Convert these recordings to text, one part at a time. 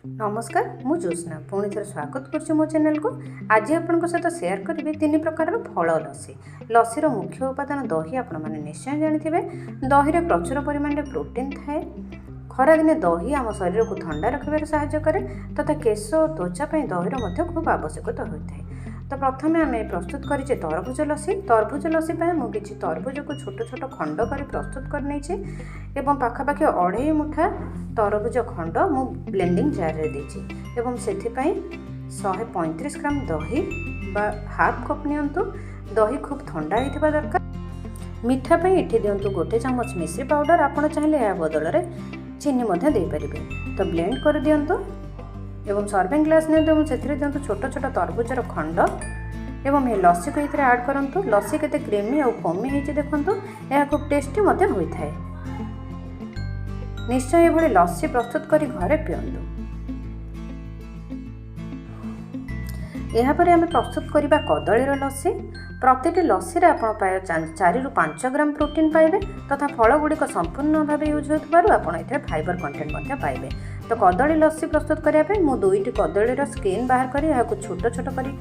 नमस्कार मु ज्योत्स्ना पुणी थे स्वागत कर मो चैनल को। आज आपण सहित शेयर करी 3 प्रकार फल लस्सी। लस्सीर मुख्य उपादान दही आपण मैंने निश्चय जानी। दही में प्रचुर परिमाण में प्रोटीन थाए। खरा दिने दही आम शरीर को ठंडा रखिबार सहायता करे तथा केश और त्वचा दहीर खूब आवश्यकता होता है। तो प्रथम आम प्रस्तुत करें तरभुज लस्सी। तरभुज लस्सी मुझे किसी तरभुज को छोट छोट खंड कर प्रस्तुत कर एवं पाखापाखि 2.5 मुठा तरभुज खंड मु ब्लेंडिंग जार रे देछि एवं सेथिपाई 135 ग्राम दही बा हाफ कप नियंतु। दही खूब ठंडा होइथिबा दरकार। मीठा पाई एठी दियंतु 1 चम्मच मिश्री पाउडर। आपण चाहिले या बदल रे चीनी मध्य दे परिबे। तो ब्लेंड कर दियंतु एवं सर्विंग ग्लास नियंतु एवं सेथिरे दियंतु छोट छोट तरभुजर खंड एवं ये लस्सी को इतरे ऐड करंतु। लस्सी केते क्रीमी और फोमी हेछि देखंतु। यह खूब टेस्टी मध्य होई थाए। निश्चय ये लस्सी प्रस्तुत करी घरे पियंतु। यहाँ पर आम प्रस्तुत करबा कदलीर लस्सी। प्रतिटी लस्सी आप 4 ରୁ 5 ग्राम प्रोटीन पाइबे तथा फल गुड़िक संपूर्ण भाव यूज होइतबारु आपण एथे फाइबर कंटेंट मध्य पाइबे। तो कदली लस्सी प्रस्तुत करिया पे मु 2टी कदलीर स्किन बाहर करी या छोट छोट करी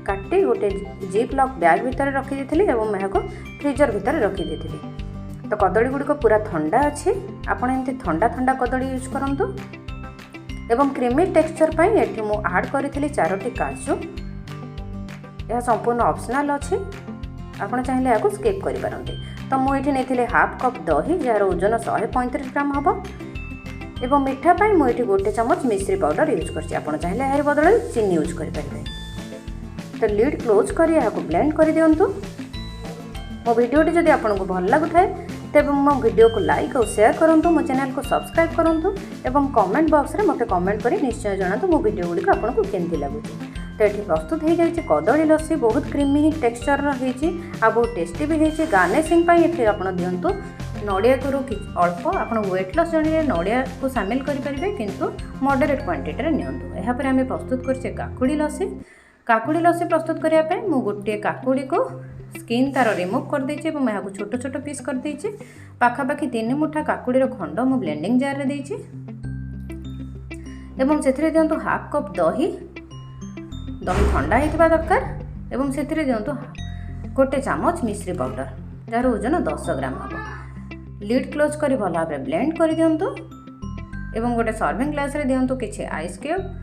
काटी गोटे जिप लॉक बैग भितर रखी देथिली एवं यहाँ फ्रीजर भितर रखी देथिली। तो कदली गुड़िक पूरा ठंडा अच्छी। आपण एमती ठंडा ठंडा कदली यूज करंतु। एवं क्रीमी टेक्सचर पाई एठी मु ऐड करिथिली 4टी काजू। यह संपूर्ण ऑप्शनल अच्छी। आपण चाहिले याको स्किप करि पारंती। तो मु एठी नेथिले हाफ कप दही जार ओजन 135 ग्राम हबो एवं मीठा पाई मु एठी 1 चम्मच मिश्री पाउडर यूज करछि। आपण चाहिले यार बदल चीनी यूज करि पारिबे। तो लिड क्लोज करी याको ब्लेंड कर दियंतु। मो वीडियोटी जदि आपको भल लगुଥାଏ तेज मो वीडियो को लाइक और शेयर करूँ। मो चैनल को सब्सक्राइब करूँ एवं कमेंट बॉक्स में मते कमेंट करी निश्चय जनातु मो वीडियो गुड़िक आपको केमती लगुच। तो ये प्रस्तुत हो जाए कदली लस्सी। बहुत क्रीमी टेक्सचर रही आ बहुत टेस्टी भी होती। गार्निशिंग ये आप दिंतु नड़िया करू अल्प आप वेट लॉस जन नड़िया को सामिल करेंगे किंतु मॉडरेट क्वांटिटी नियंतु। यहाँ पर आम प्रस्तुत कर काकुड़ी लस्सी। काकुड़ी लस्सी प्रस्तुत करने मु गोटे काकुड़ी को स्किन तार रिमूव कर देछि एवं यहाँ छोट छोट पीस कर देछि। पाखापाखि 3 मुठा काकुड़ीर खंड मु ब्लेंडिंग जार रे देछि एवं सेथिरे दियंतु हाफ कप दही। दही ठंडा होइथिबा दरकार एवं सेथिरे दियंतु 1 चम्मच मिश्री पाउडर जार ओजन 10 ग्राम हबो। लिड क्लोज करी भल भाव ब्लेंड कर दियंतु एवं गोटे सर्विंग ग्लास रे दियंतु किछि आइस क्यूब।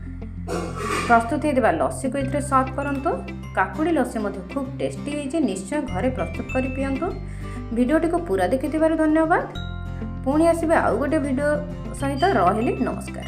प्रस्तुत होता लस्सी को इतने सर्व करंतु। काकुड़ी लस्सी खूब टेस्टी है। निश्चय घरे प्रस्तुत कर पियंतु। वीडियोटी को पूरा देखि धन्यवाद। पुणी आसबे आउ गोटे वीडियो सहित रहिली। नमस्कार।